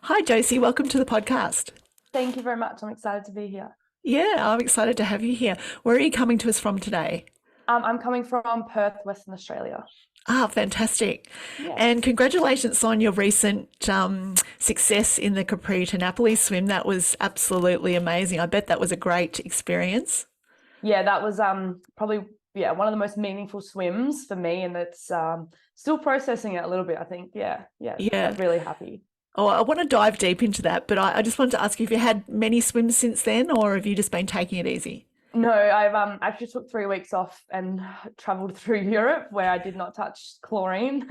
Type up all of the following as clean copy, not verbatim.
Hi, Josie. Welcome to the podcast. Thank you very much. I'm excited to be here. Yeah, I'm excited to have you here. Where are you coming to us from today? I'm coming from Perth, Western Australia. Ah, fantastic. Yes. And congratulations on your recent success in the Capri to Napoli swim. That was absolutely amazing. I bet that was a great experience. Yeah, that was probably one of the most meaningful swims for me, and it's still processing it a little bit, I think. Yeah, Yeah. but really happy. Oh, I want to dive deep into that, but I just wanted to ask you if you had many swims since then, or have you just been taking it easy? No, I've actually took 3 weeks off and traveled through Europe where I did not touch chlorine,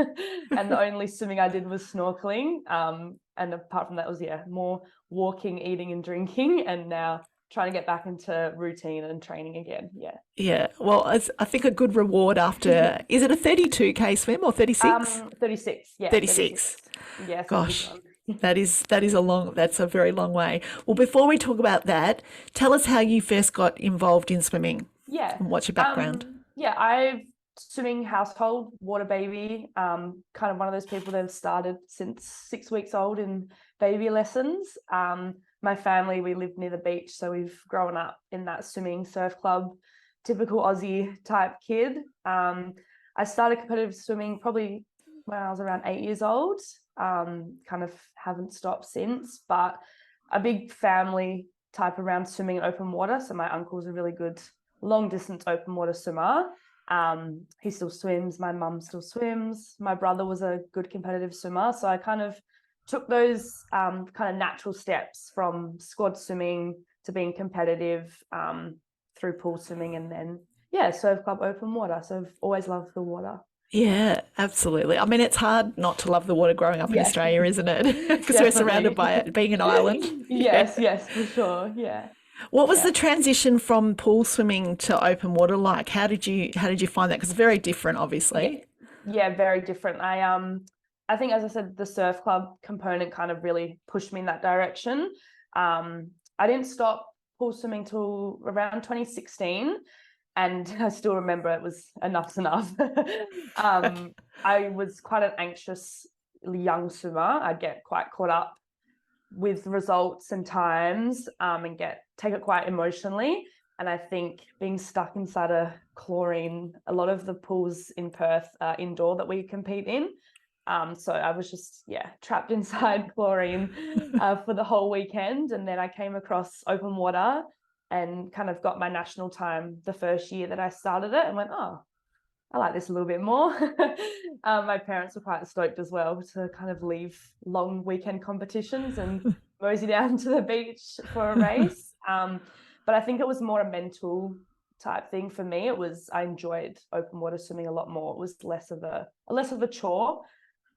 and the only swimming I did was snorkeling. And apart from that was more walking, eating, and drinking, and now trying to get back into routine and training again. Yeah. Yeah. Well, I think a good reward after, is it a 32K swim or 36? 36. Yeah, 36. 36. Yes, Gosh, that's a very long way. Well, before we talk about that, tell us how you first got involved in swimming Yeah. and what's your background? I've swimming household, water baby, kind of one of those people that have started since 6 weeks old in baby lessons. My family, we live near the beach, so we've grown up in that swimming surf club, typical Aussie type kid. I started competitive swimming probably when I was around 8 years old. Kind of haven't stopped since, but a big family type around swimming in open water. So my uncle's a really good long distance open water swimmer. He still swims. My mum still swims. My brother was a good competitive swimmer. So I kind of took those kind of natural steps from squad swimming to being competitive through pool swimming, and then surf club open water. So I've always loved the water. Yeah, absolutely. I mean, it's hard not to love the water growing up in Yeah. Australia, isn't it? Because we're surrounded by it, being an island. Yes, for sure. Yeah. What was Yeah. the transition from pool swimming to open water like? How did you find that? Because it's very different, obviously. Yeah, very different. I think, as I said, the surf club component kind of really pushed me in that direction. I didn't stop pool swimming till around 2016, and I still remember it was enough's enough. I was quite an anxious young swimmer. I'd get quite caught up with results and times, and take it quite emotionally. And I think being stuck inside a chlorine, a lot of the pools in Perth are indoor that we compete in. So I was just, trapped inside chlorine for the whole weekend. And then I came across open water and kind of got my national time the first year that I started it, and went, oh, I like this a little bit more. My parents were quite stoked as well to kind of leave long weekend competitions and mosey down to the beach for a race. But I think it was more a mental type thing for me. I enjoyed open water swimming a lot more. It was less of a chore.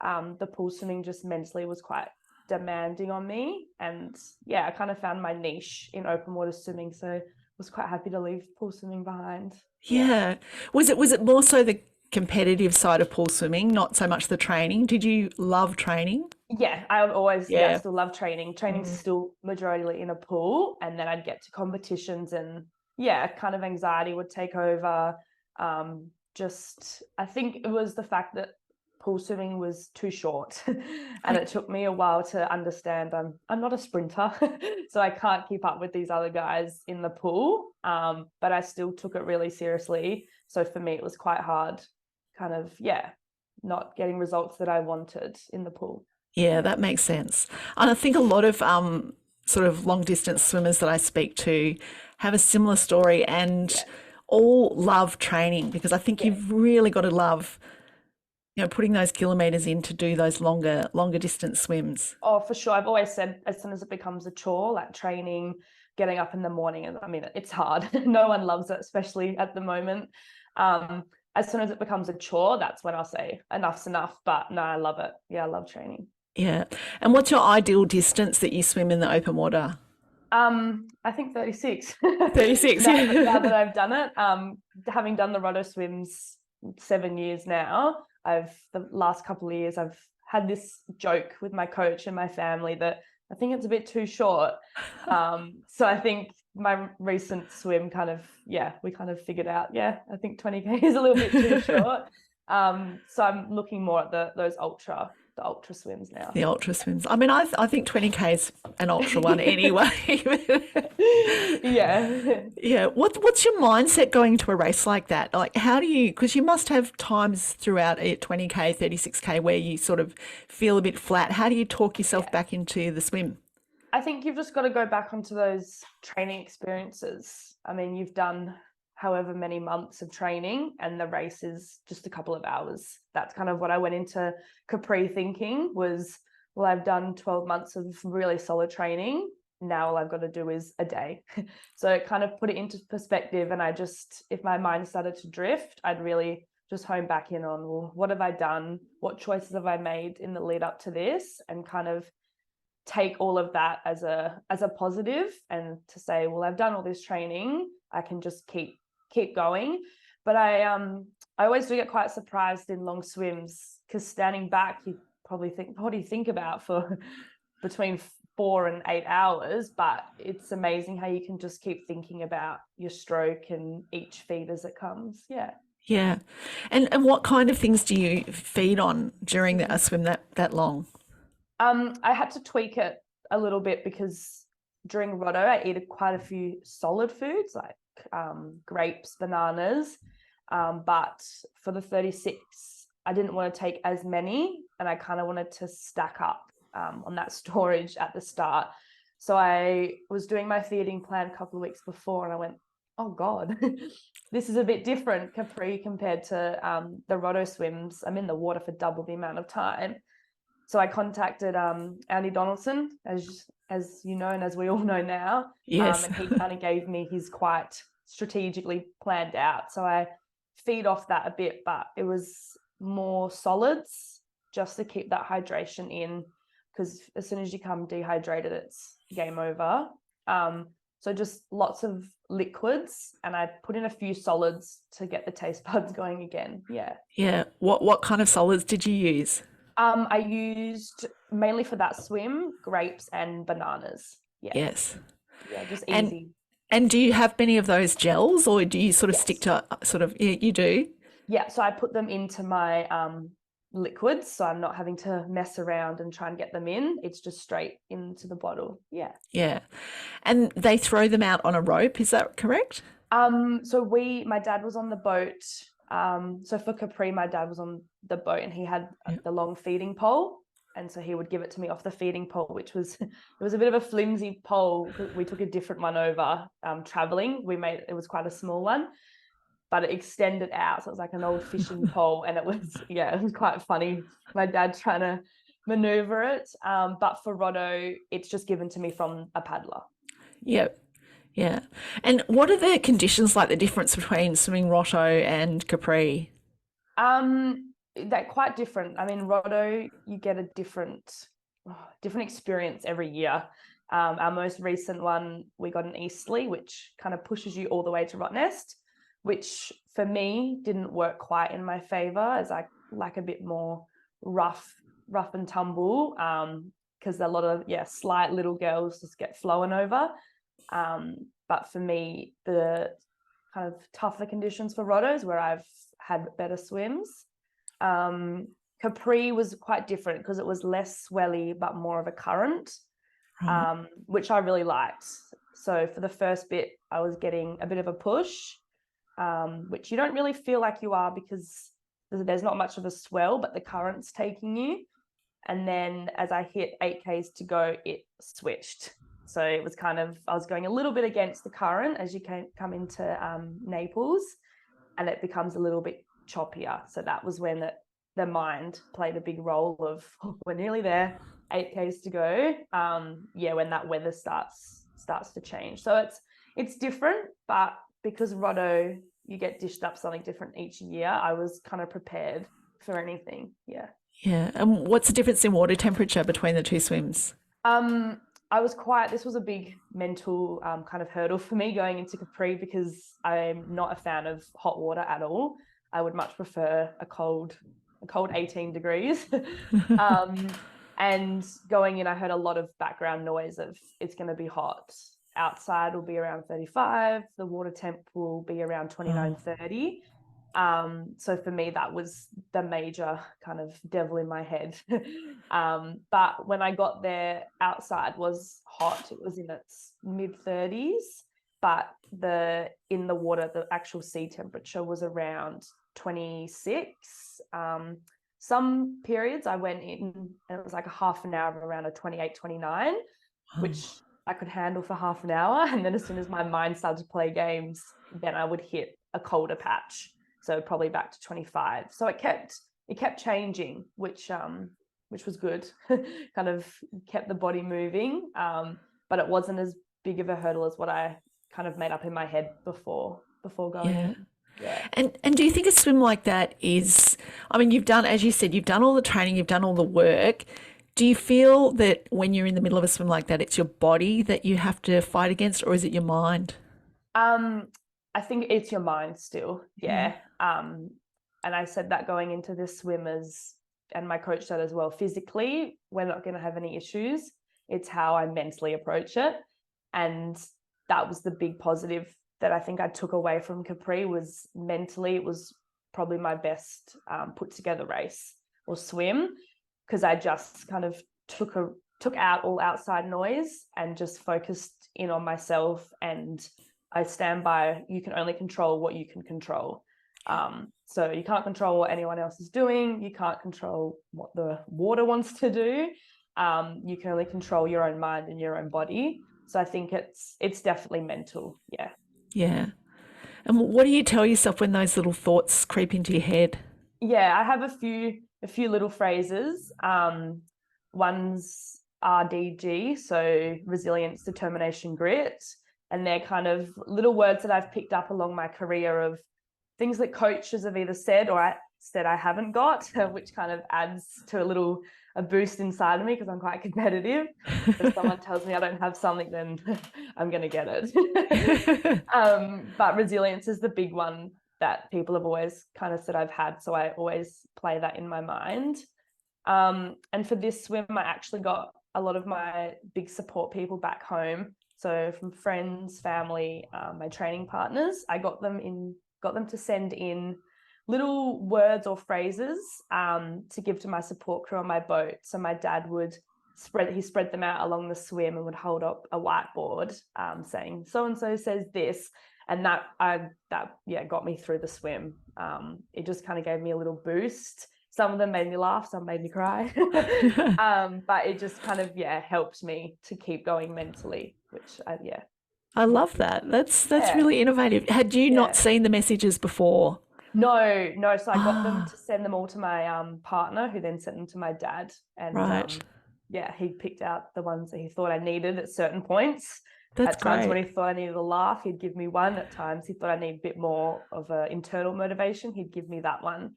The pool swimming just mentally was quite demanding on me, and I kind of found my niche in open water swimming, so was quite happy to leave pool swimming behind. Yeah. Was it more so the competitive side of pool swimming, not so much the training? Did you love training? I always Yeah. still love training. Training's still majority in a pool, and then I'd get to competitions and kind of anxiety would take over. I think it was the fact that pool swimming was too short, and it took me a while to understand I'm not a sprinter, so I can't keep up with these other guys in the pool. But I still took it really seriously. So for me, it was quite hard, kind of not getting results that I wanted in the pool. Yeah, that makes sense. And I think a lot of sort of long distance swimmers that I speak to have a similar story and all love training, because I think you've really got to love, putting those kilometers in to do those longer distance swims. Oh, for sure. I've always said, as soon as it becomes a chore, like training, getting up in the morning, and I mean, it's hard. No one loves it, especially at the moment. As soon as it becomes a chore, that's when I'll say enough's enough. But no, I love it. Yeah, I love training. Yeah. And what's your ideal distance that you swim in the open water? I think 36. 36. Now that I've done it, having done the Roto swims 7 years now, the last couple of years I've had this joke with my coach and my family that I think it's a bit too short. So I think my recent swim we kind of figured out, I think 20K is a little bit too short. So I'm looking more at those ultra the ultra swims now. The ultra swims. I mean, I think 20K is an ultra one anyway. Yeah. Yeah. What's your mindset going to a race like that? Like, how do you, because you must have times throughout it, 20K, 36K, where you sort of feel a bit flat. How do you talk yourself back into the swim? I think you've just got to go back onto those training experiences. I mean, you've done however many months of training and the race is just a couple of hours. That's kind of what I went into Capri thinking was, well, I've done 12 months of really solid training. Now all I've got to do is a day. So it kind of put it into perspective. And I just, if my mind started to drift, I'd really just hone back in on, well, what have I done? What choices have I made in the lead up to this? And kind of take all of that as a positive and to say, well, I've done all this training. I can just keep going. But I always do get quite surprised in long swims because standing back, you probably think, what do you think about for between 4 and 8 hours? But it's amazing how you can just keep thinking about your stroke and each feed as it comes. Yeah. Yeah. And what kind of things do you feed on during a swim that long? I had to tweak it a little bit because during Roto, I eat quite a few solid foods like grapes, bananas. But for the 36, I didn't want to take as many and I kind of wanted to stack up on that storage at the start. So I was doing my feeding plan a couple of weeks before and I went, oh God, this is a bit different, Capri, compared to the Roto swims. I'm in the water for double the amount of time. So I contacted Andy Donaldson, as you know, and as we all know now. Yes. And he kind of gave me his quite strategically planned out. So I feed off that a bit, but it was more solids just to keep that hydration in, because as soon as you come dehydrated, it's game over. So just lots of liquids, and I put in a few solids to get the taste buds going again. Yeah. Yeah. What kind of solids did you use? I used mainly for that swim, grapes and bananas. Yeah. Yes. Yeah, just easy. And do you have many of those gels or do you sort of stick to you do? Yeah, so I put them into my liquids, so I'm not having to mess around and try and get them in. It's just straight into the bottle. Yeah. Yeah. And they throw them out on a rope, is that correct? So my dad was on the boat. So for Capri, my dad was on the boat and he had the long feeding pole. And so he would give it to me off the feeding pole, which was, it was a bit of a flimsy pole. We took a different one over traveling. It was quite a small one, but it extended out. So it was like an old fishing pole. And it was quite funny. My dad trying to maneuver it. But for Roto, it's just given to me from a paddler. Yep. Yeah. And what are the conditions like, the difference between swimming Roto and Capri? They're quite different. I mean, Roto, you get a different experience every year. Our most recent one, we got an easterly, which kind of pushes you all the way to Rottnest, which for me didn't work quite in my favor, as I like a bit more rough and tumble, because a lot of slight little girls just get flown over. But for me, the kind of tougher conditions for Rotos where I've had better swims. Capri was quite different because it was less swelly but more of a current, which I really liked. So for the first bit, I was getting a bit of a push, which you don't really feel like you are because there's not much of a swell, but the current's taking you. And then as I hit 8Ks to go, it switched. So it was kind of, I was going a little bit against the current as you come into Naples, and it becomes a little bit choppier. So that was when the mind played a big role of, we're nearly there, 8Ks to go. When that weather starts to change. So it's different, but because Roto, you get dished up something different each year, I was kind of prepared for anything. Yeah. Yeah. And what's the difference in water temperature between the two swims? This was a big mental kind of hurdle for me going into Capri because I'm not a fan of hot water at all. I would much prefer a cold 18 degrees. And going in, I heard a lot of background noise of it's going to be hot. Outside will be around 35. The water temp will be around 29, 30. So for me, that was the major kind of devil in my head. But when I got there, outside was hot. It was in its mid-30s, but in the water, the actual sea temperature was around 26. Some periods I went in and it was like a half an hour around a 28, 29, which I could handle for half an hour. And then as soon as my mind started to play games, then I would hit a colder patch. So probably back to 25. So it kept changing, which was good. Kind of kept the body moving. But it wasn't as big of a hurdle as what I kind of made up in my head before going in. Yeah. And do you think a swim like that is, I mean, you've done, as you said, you've done all the training, you've done all the work. Do you feel that when you're in the middle of a swim like that, it's your body that you have to fight against, or is it your mind? I think it's your mind still. Yeah. And I said that going into this swimmers, and my coach said as well, physically, we're not going to have any issues. It's how I mentally approach it. And that was the big positive that I think I took away from Capri, was mentally, it was probably my best put together race or swim, because I just kind of took out all outside noise and just focused in on myself. And I stand by, you can only control what you can control. So you can't control what anyone else is doing. You can't control what the water wants to do. You can only control your own mind and your own body. So I think it's definitely mental. Yeah. Yeah. And what do you tell yourself when those little thoughts creep into your head? Yeah, I have a few little phrases. One's RDG, so resilience, determination, grit. And they're kind of little words that I've picked up along my career of things that coaches have either said or I haven't got, which kind of adds to a boost inside of me, because I'm quite competitive. If someone tells me I don't have something, then I'm going to get it. But resilience is the big one that people have always kind of said I've had. So I always play that in my mind. And for this swim, I actually got a lot of my big support people back home. So from friends, family, my training partners, I got them to send in little words or phrases to give to my support crew on my boat. So my dad would spread them out along the swim and would hold up a whiteboard saying, so-and-so says this. And that got me through the swim. It just kind of gave me a little boost. Some of them made me laugh, some made me cry. But it just kind of, helped me to keep going mentally, which I love that. That's really innovative. Had you not seen the messages before? No. So I got them to send them all to my partner, who then sent them to my dad. And he picked out the ones that he thought I needed at certain points. That's at times great. when he thought I needed a laugh, he'd give me one. At times he thought I needed a bit more of an internal motivation, he'd give me that one.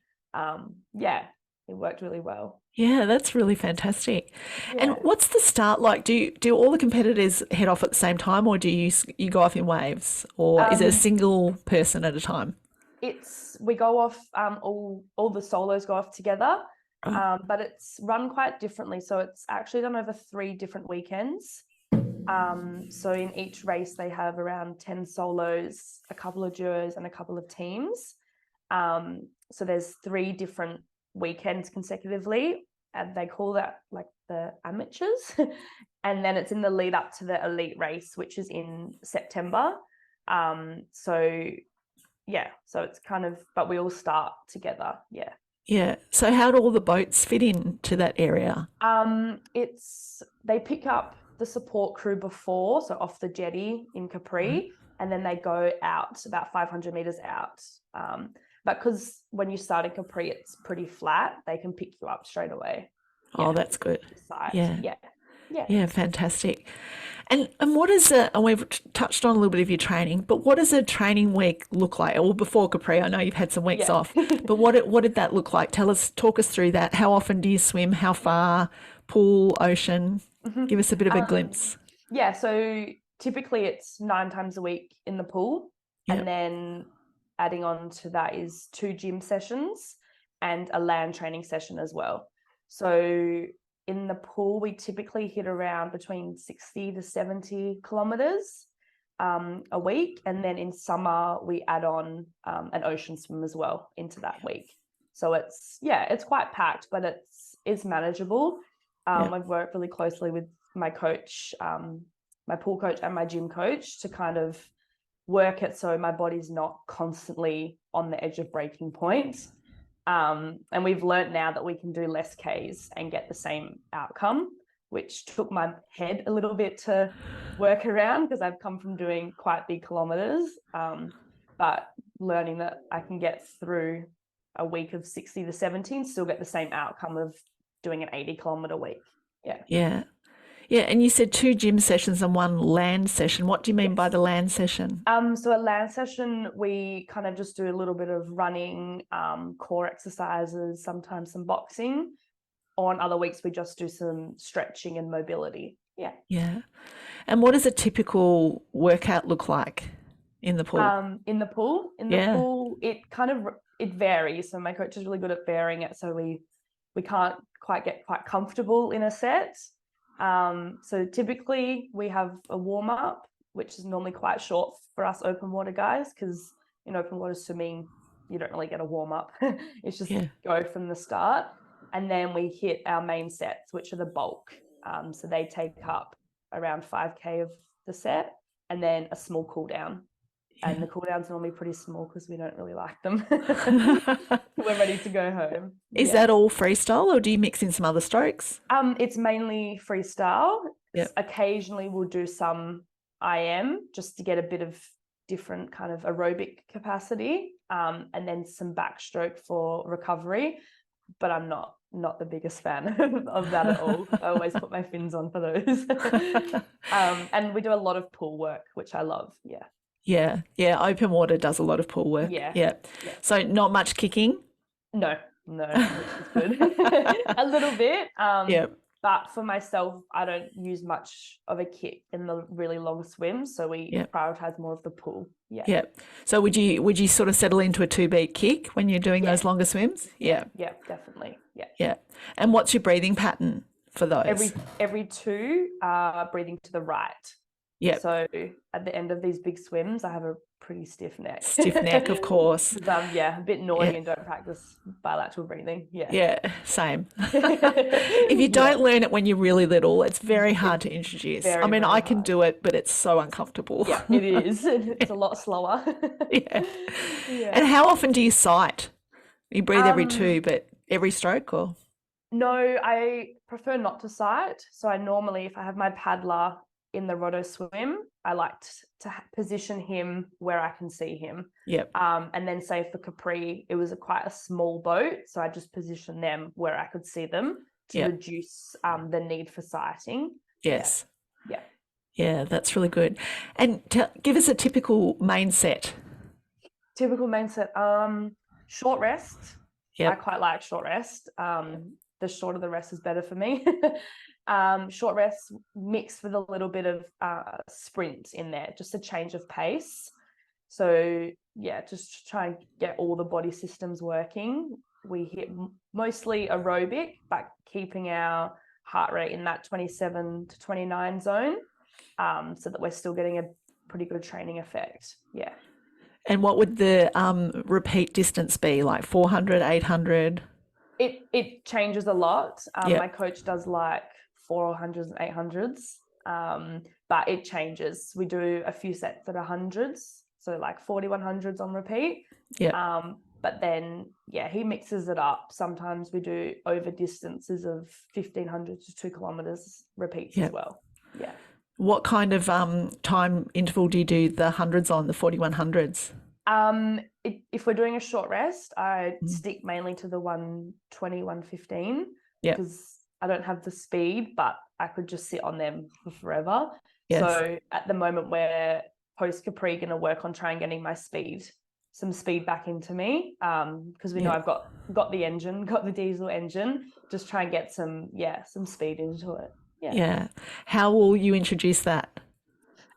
It worked really well. Yeah, that's really fantastic. Yeah. And what's the start like? Do all the competitors head off at the same time, or do you go off in waves, or is it a single person at a time? We go off, all the solos go off together, but it's run quite differently. So it's actually done over 3 different weekends. So in each race they have around 10 solos, a couple of duos and a couple of teams. So there's 3 different weekends consecutively, and they call that like the amateurs. And then it's in the lead up to the elite race, which is in September. So it's kind of, but we all start together. Yeah. So how do all the boats fit into that area? They pick up the support crew before, so off the jetty in Capri, and then they go out about 500 meters out. But because when you start in Capri, it's pretty flat, they can pick you up straight away. Oh, that's good. Yeah, fantastic. And what is and we've touched on a little bit of your training, but what does a training week look like? Well, before Capri, I know you've had some weeks off, but what did that look like? Talk us through that. How often do you swim? How far? Pool, ocean? Give us a bit of a glimpse. Yeah, so typically it's 9 times a week in the pool, and then adding on to that is 2 gym sessions and a land training session as well. So in the pool, we typically hit around between 60 to 70 kilometers. a week, and then in summer we add on an ocean swim as well into that week. So it's quite packed, but it's manageable. I've worked really closely with my coach, my pool coach and my gym coach, to kind of work it so my body's not constantly on the edge of breaking point. And we've learned now that we can do less Ks and get the same outcome, which took my head a little bit to work around because I've come from doing quite big kilometers. But learning that I can get through a week of 60 to 70 and still get the same outcome of doing an 80-kilometer week. Yeah. And you said 2 gym sessions and 1 land session. What do you mean by the land session? So a land session, we kind of just do a little bit of running, core exercises, sometimes some boxing. On other weeks, we just do some stretching and mobility. Yeah. And what does a typical workout look like in the pool? In the pool, it varies. So my coach is really good at varying it, so we can't get quite comfortable in a set. So typically we have a warm up, which is normally quite short for us open water guys, because in open water swimming you don't really get a warm up. It's just go from the start, and then we hit our main sets, which are the bulk. So they take up around 5K of the set, and then a small cool down. And the cool downs are normally pretty small because we don't really like them. We're ready to go home. Is that all freestyle, or do you mix in some other strokes? It's mainly freestyle. Yep. Occasionally we'll do some IM just to get a bit of different kind of aerobic capacity, and then some backstroke for recovery. But I'm not the biggest fan of that at all. I always put my fins on for those. And we do a lot of pool work, which I love. Yeah, open water does a lot of pool work. Yeah. So not much kicking? No, which is good. A little bit. But for myself, I don't use much of a kick in the really long swims, so we prioritize more of the pool. Yeah. So would you sort of settle into a 2-beat kick when you're doing those longer swims? Yeah, definitely. Yeah. And what's your breathing pattern for those? Every 2, breathing to the right. Yeah. So at the end of these big swims, I have a pretty stiff neck. Stiff neck, of course. A bit naughty and don't practice bilateral breathing. Yeah, same. If you don't learn it when you're really little, it's very hard to introduce. I can do it, but it's so uncomfortable. Yeah, it is. It's a lot slower. Yeah. And how often do you sight? You breathe every 2, but every stroke, or? No, I prefer not to sight. So I normally, if I have my paddler in the roto swim, I like to position him where I can see him. Yep. And then say for Capri, it was quite a small boat, so I just positioned them where I could see them to reduce the need for sighting. Yes. Yeah, that's really good. And give us a typical main set. Typical main set. Short rest. Yep. I quite like short rest. The shorter the rest is better for me. Short rest mixed with a little bit of sprint in there, just a change of pace. So just try and get all the body systems working. We hit mostly aerobic, but keeping our heart rate in that 27 to 29 zone, so that we're still getting a pretty good training effect. Yeah. And what would the repeat distance be, like 400, 800? It changes a lot. My coach does like 400s and 800s, but it changes. We do a few sets at 100s, so like 4100s on repeat. But then he mixes it up. Sometimes we do over distances of 1500 to 2 kilometers repeats as well. What kind of time interval do you do the hundreds on, the 4100s? If we're doing a short rest, I stick mainly to the 120, 115 because I don't have the speed, but I could just sit on them for forever. So at the moment, we're post Capri going to work on trying getting some speed back into me, because we know I've got the diesel engine, just try and get some speed into it. How will you introduce that?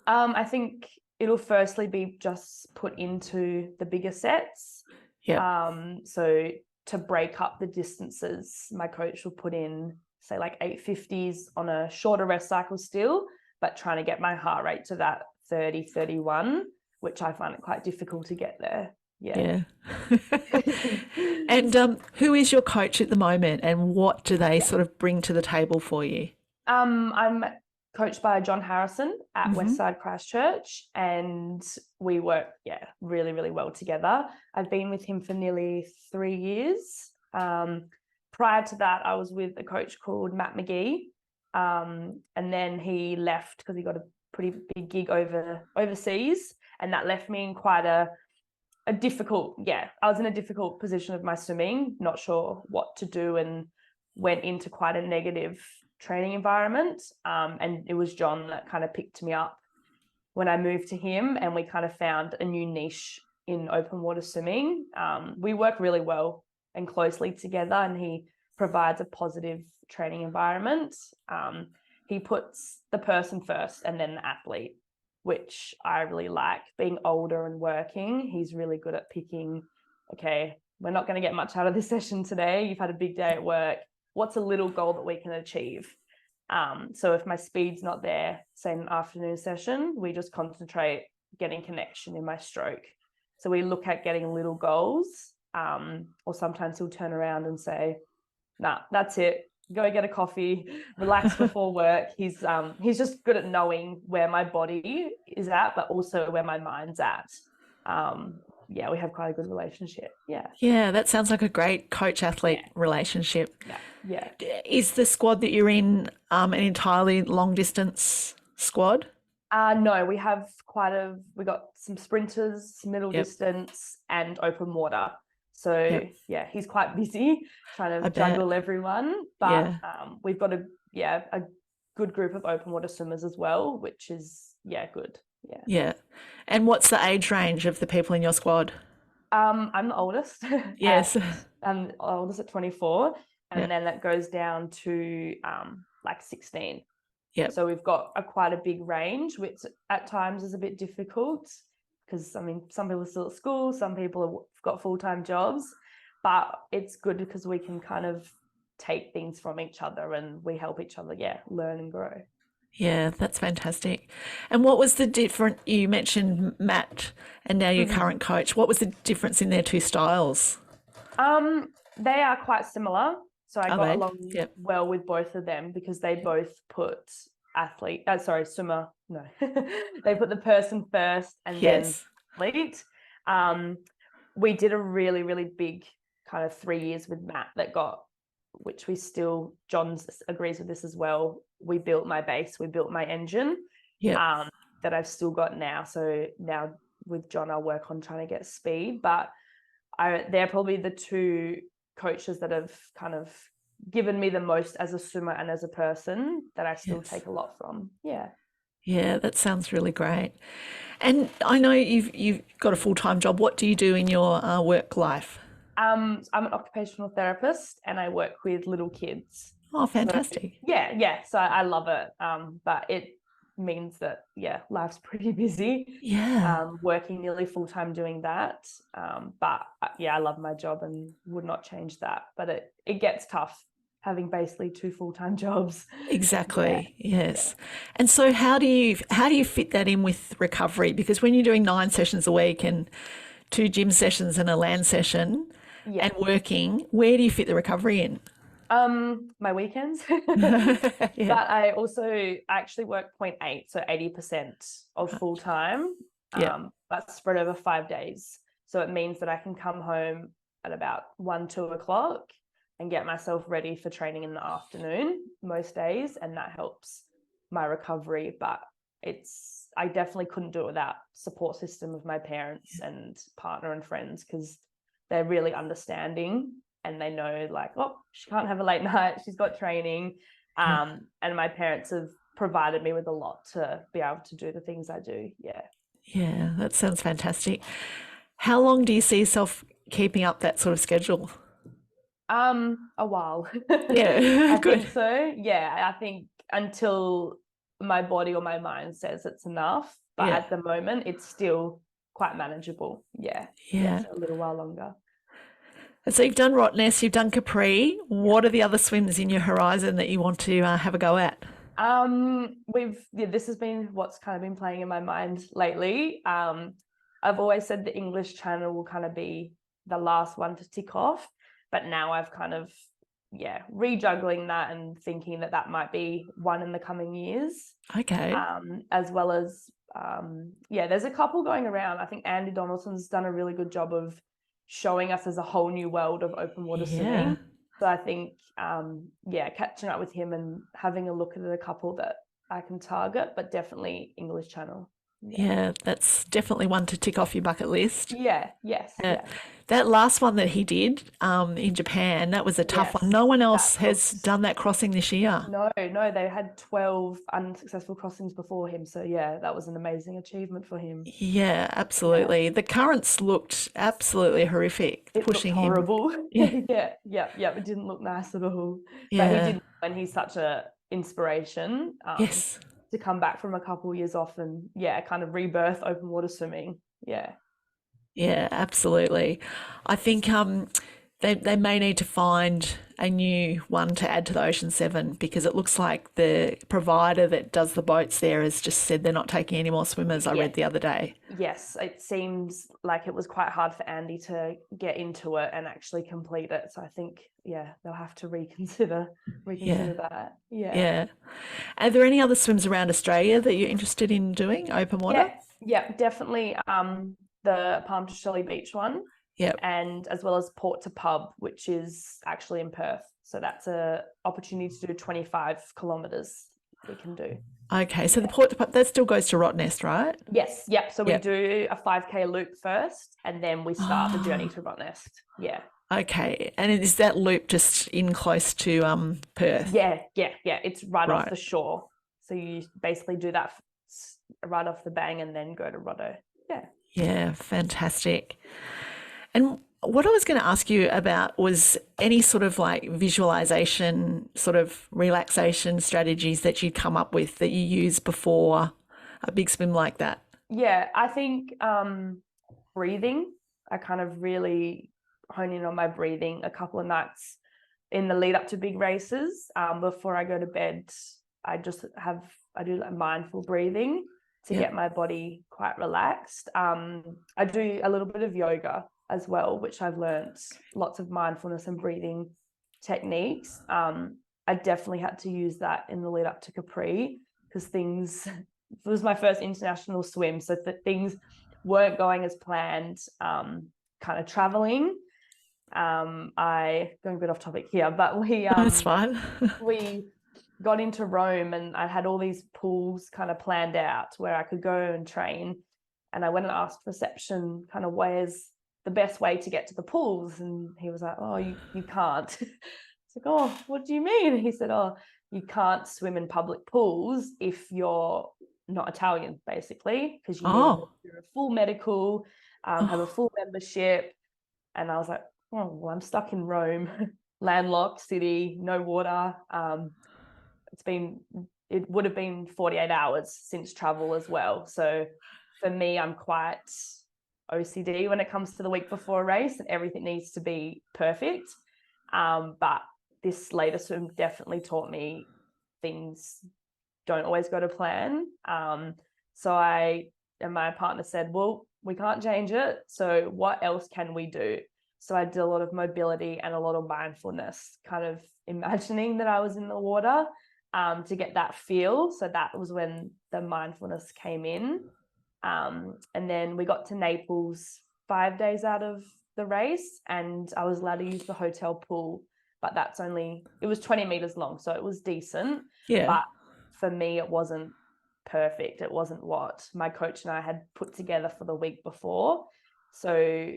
I think it'll firstly be just put into the bigger sets. So to break up the distances, my coach will put in, say, like 850s on a shorter rest cycle still, but trying to get my heart rate to that 30, 31, which I find it quite difficult to get there. Yeah. And who is your coach at the moment, and what do they sort of bring to the table for you? I'm coached by John Harrison at Westside Christchurch, and we work, really, really well together. I've been with him for nearly 3 years. Prior to that, I was with a coach called Matt McGee, and then he left because he got a pretty big gig overseas, and that left me in quite a difficult, I was in a difficult position of my swimming, not sure what to do, and went into quite a negative training environment. And it was John that kind of picked me up when I moved to him, and we kind of found a new niche in open water swimming. We work really well and closely together, and he provides a positive training environment. He puts the person first and then the athlete, which I really like. Being older and working, he's really good at picking, okay, we're not going to get much out of this session today. You've had a big day at work. What's a little goal that we can achieve? So if my speed's not there, say in an afternoon session, we just concentrate getting connection in my stroke. So we look at getting little goals, or sometimes he'll turn around and say, nah, that's it. Go get a coffee, relax before work. He's just good at knowing where my body is at, but also where my mind's at. We have quite a good relationship. Yeah, that sounds like a great coach-athlete relationship. Yeah. Is the squad that you're in an entirely long-distance squad? No, we got some sprinters, middle distance, and open water. So he's quite busy trying to juggle everyone, but we've got a good group of open water swimmers as well, which is good. Yeah. And what's the age range of the people in your squad? I'm the oldest. Yes. I'm the oldest at 24, and then that goes down to 16. Yeah. So we've got quite a big range, which at times is a bit difficult, because some people are still at school, some people have got full-time jobs, but it's good because we can kind of take things from each other and we help each other, learn and grow. Yeah, that's fantastic. And what was the you mentioned Matt and now your current coach, what was the difference in their two styles? They are quite similar. So I got along well with both of them, because they both put swimmer. No, they put the person first and then athlete. We did a really, really big kind of 3 years with Matt which we still, John agrees with this as well. We built my base, we built my engine that I've still got now. So now with John, I'll work on trying to get speed, but they're probably the two coaches that have kind of given me the most as a swimmer and as a person, that I still take a lot from. Yeah, that sounds really great. And I know you've got a full-time job. What do you do in your work life? I'm an occupational therapist, and I work with little kids. Oh, fantastic. So, so I love it. But it means that life's pretty busy. Working nearly full-time doing that. But I love my job and would not change that. But it gets tough having basically two full-time jobs. Exactly. Yes. And so how do you fit that in with recovery? Because when you're doing 9 sessions a week and 2 gym sessions and a land session and working, where do you fit the recovery in? My weekends. But I actually work 0.8, so 80% of full-time. That's spread over 5 days. So it means that I can come home at about 1-2 o'clock and get myself ready for training in the afternoon most days, and that helps my recovery. But I definitely couldn't do it without support system of my parents and partner and friends, because they're really understanding and they know, like, oh, she can't have a late night, she's got training. And my parents have provided me with a lot to be able to do the things I do. Yeah, that sounds fantastic. How long do you see yourself keeping up that sort of schedule? A while. Yeah, I think so. I think until my body or my mind says it's enough. But at the moment, it's still quite manageable. So a little while longer. And so you've done Rottnest, you've done Capri. What are the other swims in your horizon that you want to have a go at? This has been what's kind of been playing in my mind lately. I've always said the English channel will kind of be the last one to tick off, but now I've kind of rejuggling that and thinking that might be one in the coming years. Okay. As well as there's a couple going around. I think Andy Donaldson's done a really good job of showing us as a whole new world of open water swimming. So I think catching up with him and having a look at a couple that I can target, but definitely English channel. Yeah, that's definitely one to tick off your bucket list. Yeah. That last one that he did in Japan, that was a tough one. No one else has done that crossing this year. No, they had 12 unsuccessful crossings before him. So that was an amazing achievement for him. Yeah, absolutely. The currents looked absolutely horrific. It pushing looked horrible. him. Yeah. It didn't look nice at all. Yeah. But he did, and he's such a inspiration. Yes. To come back from a couple of years off and kind of rebirth open water swimming. Yeah, absolutely. I think they may need to find a new one to add to the Ocean 7, because it looks like the provider that does the boats there has just said they're not taking any more swimmers. I read the other day. Yes, it seems like it was quite hard for Andy to get into it and actually complete it. So I think they'll have to reconsider that. Yeah. Are there any other swims around Australia that you're interested in doing, open water? Yeah, definitely. The Palm to Shelley Beach one. Yep. And as well as Port to Pub, which is actually in Perth. So that's a opportunity to do 25 kilometres we can do. Okay, so the Port to Pub, that still goes to Rottnest, right? Yes, yep. So we do a 5K loop first, and then we start the journey to Rottnest. Yeah. Okay, and is that loop just in close to Perth? Yeah. It's right off the shore. So you basically do that right off the bang and then go to Rotto. Yeah. Yeah, fantastic. And what I was going to ask you about was any sort of like visualization, sort of relaxation strategies that you'd come up with that you use before a big swim like that. Yeah, I think breathing. I kind of really hone in on my breathing a couple of nights in the lead up to big races. Before I go to bed, I do like mindful breathing to get my body quite relaxed. I do a little bit of yoga as well, which I've learned lots of mindfulness and breathing techniques. I definitely had to use that in the lead up to Capri, because it was my first international swim. So things weren't going as planned, kind of traveling. Going a bit off topic here, but That's fine. we got into Rome and I had all these pools kind of planned out where I could go and train. And I went and asked reception kind of where's the best way to get to the pools. And he was like, oh, you can't. It's like, oh, what do you mean? He said, oh, you can't swim in public pools if you're not Italian, basically, because you need to go through a full medical, have a full membership. And I was like, oh, well, I'm stuck in Rome, landlocked city, no water. It would have been 48 hours since travel as well. So for me, I'm quite OCD when it comes to the week before a race, and everything needs to be perfect. But this latest swim definitely taught me things don't always go to plan. So my partner said, well, we can't change it. So what else can we do? So I did a lot of mobility and a lot of mindfulness, kind of imagining that I was in the water to get that feel. So that was when the mindfulness came in. And then we got to Naples 5 days out of the race, and I was allowed to use the hotel pool, but it was 20 meters long. So it was decent. Yeah. But for me, it wasn't perfect. It wasn't what my coach and I had put together for the week before. So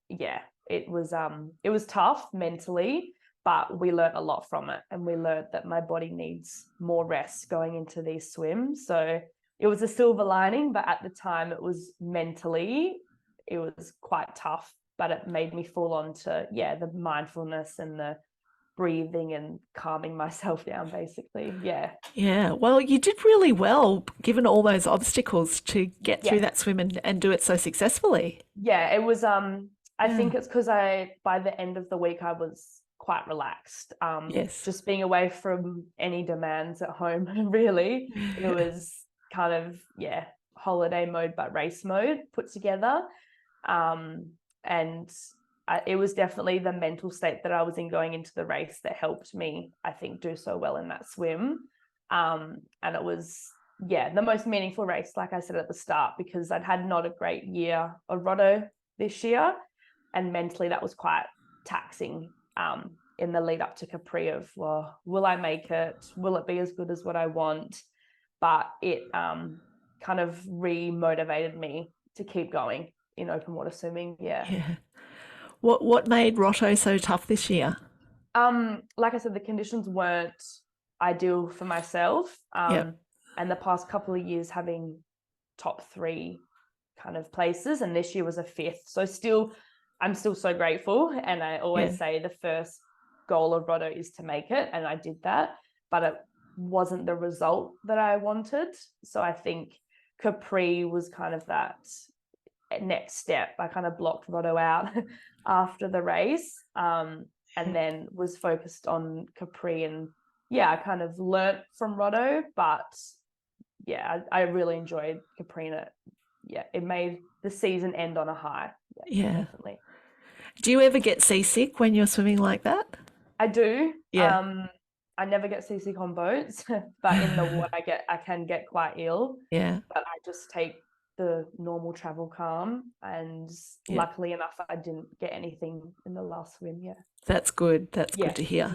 yeah, it was tough mentally, but we learned a lot from it, and we learned that my body needs more rest going into these swims. So it was a silver lining, but at the time it was quite tough, but it made me fall on to the mindfulness and the breathing and calming myself down, basically. Yeah, well, you did really well given all those obstacles to get through that swim and do it so successfully. It was I think it's because by the end of the week I was quite relaxed. Yes. Just being away from any demands at home, really. It was kind of, holiday mode, but race mode put together. And it was definitely the mental state that I was in going into the race that helped me, I think, do so well in that swim. And it was, the most meaningful race, like I said at the start, because I'd had not a great year of Roto this year. And mentally that was quite taxing in the lead up to Capri of, well, will I make it? Will it be as good as what I want? But it kind of re-motivated me to keep going in open water swimming. Yeah. What made Roto so tough this year? Like I said, the conditions weren't ideal for myself. And the past couple of years having top 3 kind of places, and this year was a 5th. So I'm still so grateful. And I always say the first goal of Roto is to make it. And I did that, but it wasn't the result that I wanted. So I think Capri was kind of that next step. I kind of blocked Roto out after the race, and then was focused on Capri. And I kind of learnt from Roto, but I really enjoyed Capri. And it made the season end on a high. Definitely. Do you ever get seasick when you're swimming like that? I do. Yeah. I never get seasick on boats, but in the water I can get quite ill. Yeah. But I just take the normal travel calm, and luckily enough I didn't get anything in the last swim. That's good. That's good to hear.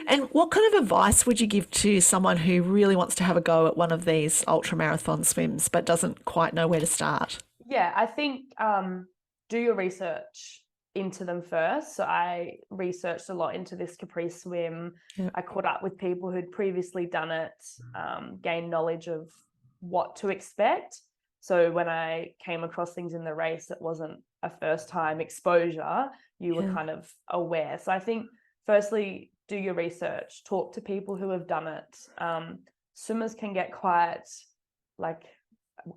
And what kind of advice would you give to someone who really wants to have a go at one of these ultra marathon swims but doesn't quite know where to start? I think do your research into them first. So I researched a lot into this Capri swim. I caught up with people who'd previously done it, gained knowledge of what to expect. So when I came across things in the race, it wasn't a first time exposure. You were kind of aware. So I think firstly, do your research, talk to people who have done it. Swimmers can get quite like,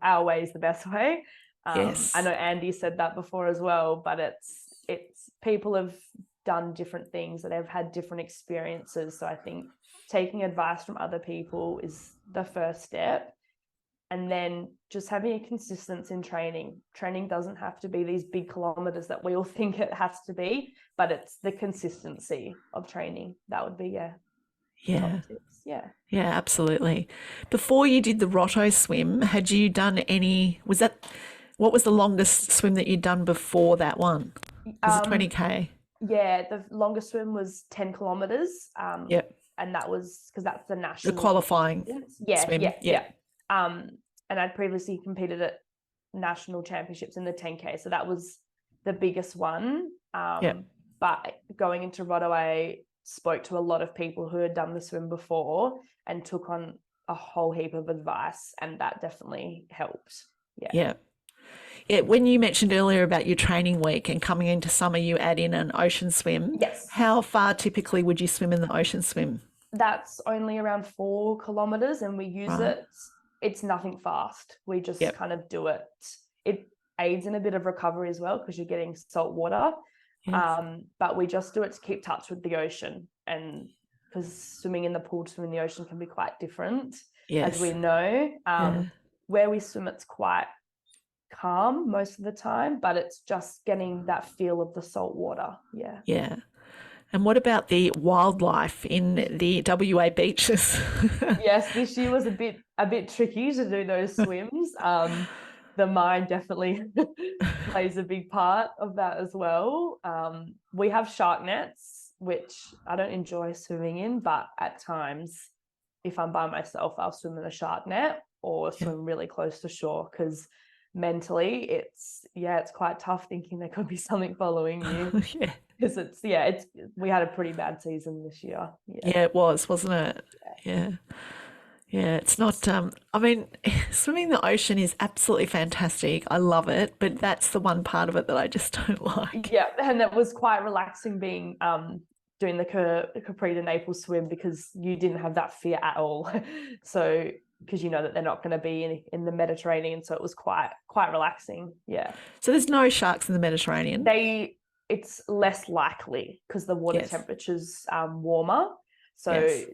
our way is the best way. I know Andy said that before as well, but it's people have done different things, that they've had different experiences. So I think taking advice from other people is the first step. And then just having a consistency in training. Training doesn't have to be these big kilometers that we all think it has to be, but it's the consistency of training. That would be top tips. Yeah, absolutely. Before you did the Roto swim, had you done what was the longest swim that you'd done before that one? Was it 20K? Yeah, the longest swim was 10 kilometers. And that was because that's the national. The qualifying swim. And I'd previously competed at national championships in the 10K. So that was the biggest one. But going into Roto, I spoke to a lot of people who had done the swim before and took on a whole heap of advice. And that definitely helped. Yeah. When you mentioned earlier about your training week and coming into summer, you add in an ocean swim. Yes. How far typically would you swim in the ocean swim? That's only around 4 kilometers, and we use it. It's nothing fast. We just kind of do it. It aids in a bit of recovery as well because you're getting salt water. But we just do it to keep touch with the ocean, and because swimming in the pool to swim in the ocean can be quite different, as we know. Where we swim, it's quite calm most of the time, but it's just getting that feel of the salt water. And what about the wildlife in the WA beaches? Yes, this year was a bit tricky to do those swims. The mind definitely plays a big part of that as well. We have shark nets, which I don't enjoy swimming in, but at times if I'm by myself, I'll swim in a shark net or swim really close to shore, because mentally it's quite tough thinking there could be something following you. Because we had a pretty bad season this year. It was, wasn't it? It's not I mean, swimming in the ocean is absolutely fantastic. I love it, but that's the one part of it that I just don't like. And it was quite relaxing being doing the Capri to Naples swim, because you didn't have that fear at all. So because you know that they're not going to be in the Mediterranean, so it was quite relaxing. So there's no sharks in the Mediterranean? it's less likely because the water Yes. temperature's warmer. So Yes.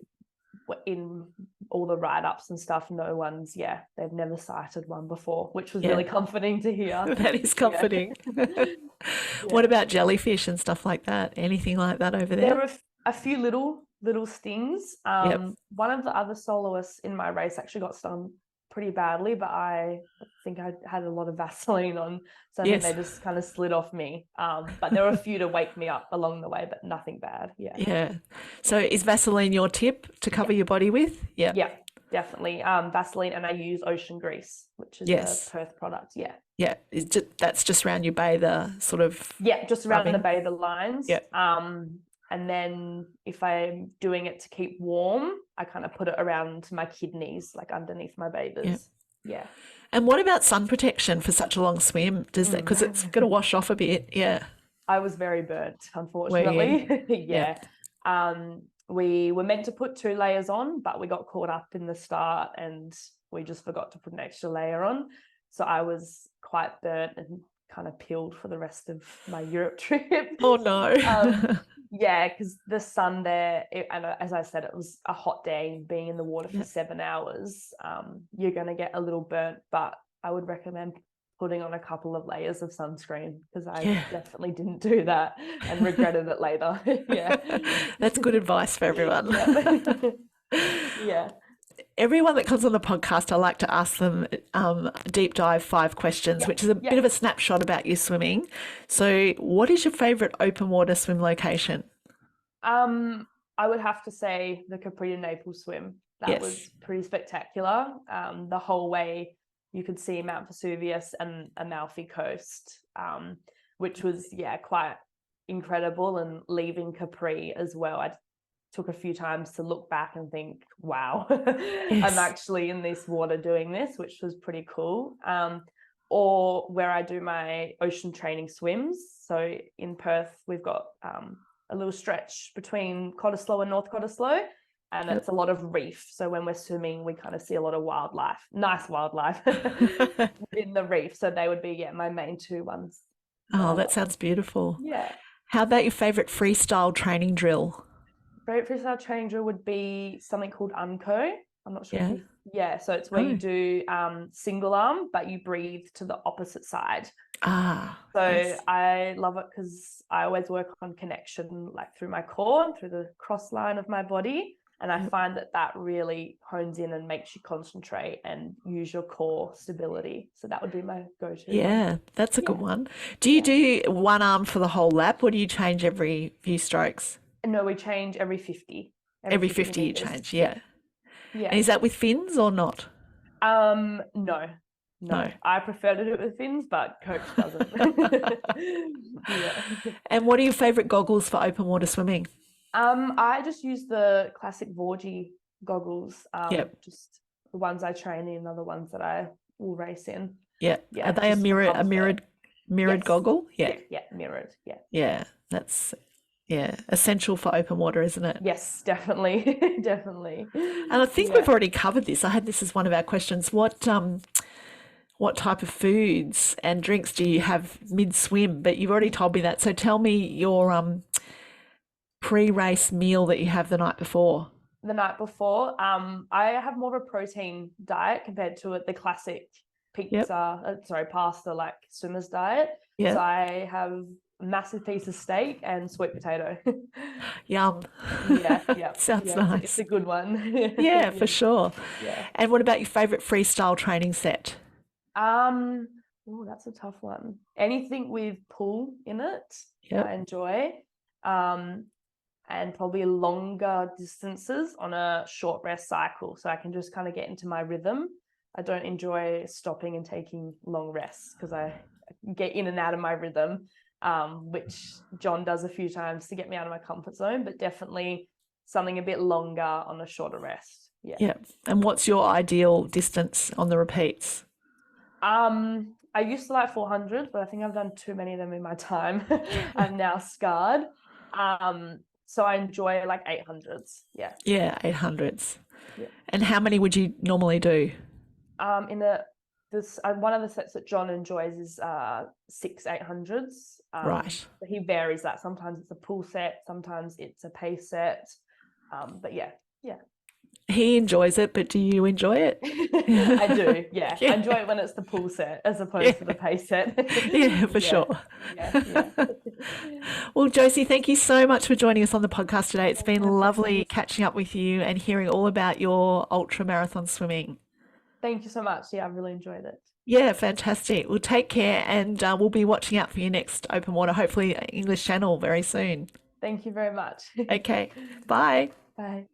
in all the write-ups and stuff, no one's, they've never cited one before, which was Yeah. really comforting to hear. That is comforting. Yeah. What about jellyfish and stuff like that? Anything like that over there? There were a few little stings. Yep. One of the other soloists in my race actually got stung pretty badly, but I think I had a lot of Vaseline on, so I think they just kind of slid off me. But there were a few to wake me up along the way, but nothing bad. Yeah. So is Vaseline your tip to cover your body with? Yeah. Yeah, definitely. Vaseline, and I use ocean grease, which is a Perth product. Yeah. That's just around your bather sort of. Yeah, just around rubbing. the bather lines. Yeah. And then if I'm doing it to keep warm, I kind of put it around my kidneys, like underneath my bathers. Yeah. And what about sun protection for such a long swim? Does that, because it's going to wash off a bit? Yeah. I was very burnt, unfortunately. Yeah. We were meant to put 2 layers on, but we got caught up in the start and we just forgot to put an extra layer on. So I was quite burnt and kind of peeled for the rest of my Europe trip. Oh no. Yeah, because the sun there, and as I said, it was a hot day, being in the water for 7 hours. You're going to get a little burnt, but I would recommend putting on a couple of layers of sunscreen, because I definitely didn't do that and regretted it later. That's good advice for everyone. Yeah. Everyone that comes on the podcast, I like to ask them deep dive 5 questions, which is a bit of a snapshot about your swimming. So what is your favourite open water swim location? I would have to say the Capri to Naples swim. That was pretty spectacular. The whole way you could see Mount Vesuvius and Amalfi Coast, which was, quite incredible. And leaving Capri as well, I took a few times to look back and think, wow, I'm actually in this water doing this, which was pretty cool. Or where I do my ocean training swims. So in Perth, we've got a little stretch between Cottesloe and North Cottesloe, and it's a lot of reef. So when we're swimming, we kind of see a lot of wildlife, nice wildlife in the reef. So they would be, my main 2 ones. Oh, that sounds beautiful. Yeah. How about your favourite freestyle training drill? Favorite freestyle training drill would be something called Unco. I'm not sure. So it's where you do single arm, but you breathe to the opposite side. I love it because I always work on connection, like through my core and through the cross line of my body. And I find that really hones in and makes you concentrate and use your core stability. So that would be my go-to. Yeah, that's a good one. Do you do one arm for the whole lap, or do you change every few strokes? No, we change every 50. Every 50 you change, Yeah. And is that with fins or not? No. I prefer to do it with fins, but coach doesn't. And what are your favourite goggles for open water swimming? I just use the classic Vorgy goggles. Just the ones I train in are the ones that I will race in. Are they a mirrored goggle? Yeah, mirrored. Yeah, that's essential for open water, isn't it? Yes, definitely. Definitely. And I think we've already covered this. I had this as one of our questions. What type of foods and drinks do you have mid-swim? But you've already told me that. So tell me your pre-race meal that you have the night before. The night before, I have more of a protein diet compared to the classic pasta, like swimmer's diet. So I have a massive piece of steak and sweet potato. Yum. Sounds nice. It's a good one. For sure. And what about your favourite freestyle training set? That's a tough one. Anything with pull in it, I enjoy. And probably longer distances on a short rest cycle, so I can just kind of get into my rhythm. I don't enjoy stopping and taking long rests because I get in and out of my rhythm, which John does a few times to get me out of my comfort zone, but definitely something a bit longer on a shorter rest. And what's your ideal distance on the repeats? I used to like 400, but I think I've done too many of them in my time. I'm now scarred. So I enjoy like 800s. 800s. And how many would you normally do? In the this one of the sets that John enjoys is 6 800s. Right. So he varies that. Sometimes it's a pull set, sometimes it's a pace set. But yeah. He enjoys it, but do you enjoy it? I do, yeah. I enjoy it when it's the pull set as opposed to the pace set. Yeah, for sure. Yeah. Well, Josie, thank you so much for joining us on the podcast today. It's been lovely catching up with you and hearing all about your ultra marathon swimming. Thank you so much. Yeah, I've really enjoyed it. Yeah, fantastic. Well, take care, and we'll be watching out for your next open water, hopefully English Channel very soon. Thank you very much. Okay, bye. Bye.